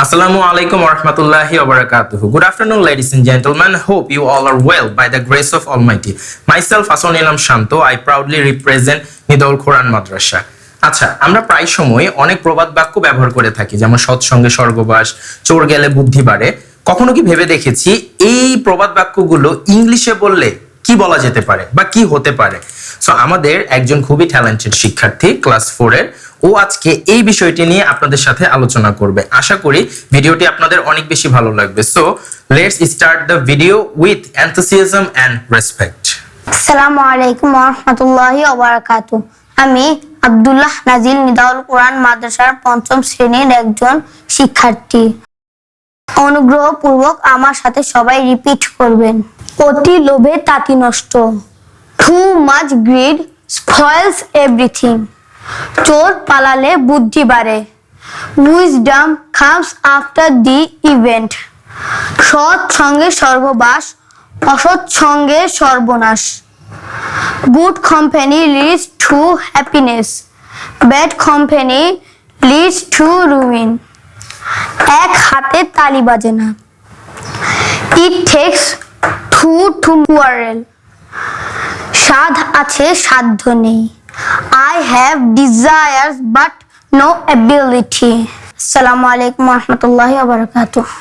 Assalamu alaikum wa rahmatullahi wa barakatuhu. Good afternoon, ladies and gentlemen. Hope you all are well by the grace of Almighty. Myself, Hasan Ilam Shanto, I proudly represent Nidal Quran Madrasa. আচ্ছা, আমরা প্রায় সময় অনেক প্রবাদ বাক্য ব্যবহার করে থাকি, যেমন সৎসঙ্গে স্বর্গবাস, চোর গেলে বুদ্ধি বাড়ে। কখনো কি ভেবে দেখেছি এই প্রবাদ বাক্যগুলো ইংলিশে বললে কি বলা যেতে পারে বা কি হতে পারে? সো আমাদের একজন খুবই ট্যালেন্টেড শিক্ষার্থী ক্লাস 4 এর, ও আজকে এই বিষয়টি নিয়ে আপনাদের সাথে আলোচনা করবে। আশা করি ভিডিওটি আপনাদের অনেক বেশি ভালো লাগবে। So let's start the video with enthusiasm and respect. আসসালামু আলাইকুম ওয়া রাহমাতুল্লাহি ওয়া বারাকাতুহু। আমি আব্দুল্লাহ নাজিল নিদাউল কোরআন মাদ্রাসার ৫ম শ্রেণীর একজন শিক্ষার্থী। অনুগ্রহপূর্বক আমার সাথে সবাই রিপিট করবেন। অতি লোভে তাঁতি নষ্ট। Too much greed spoils everything. চোর পালালে বুদ্ধি বাড়ে। Wisdom comes after the event. সৎ সঙ্গে স্বর্গবাস, অসৎ সঙ্গে সর্বনাশ। Good company leads to happiness. Bad company leads to ruin. এক হাতে তালি বাজে না। It takes two to quarrel. সাধ আছে সাধ্য নেই। I have desires but no ability. আসসালামু আলাইকুম ওয়া রাহমাতুল্লাহি ওয়া বারাকাতুহু।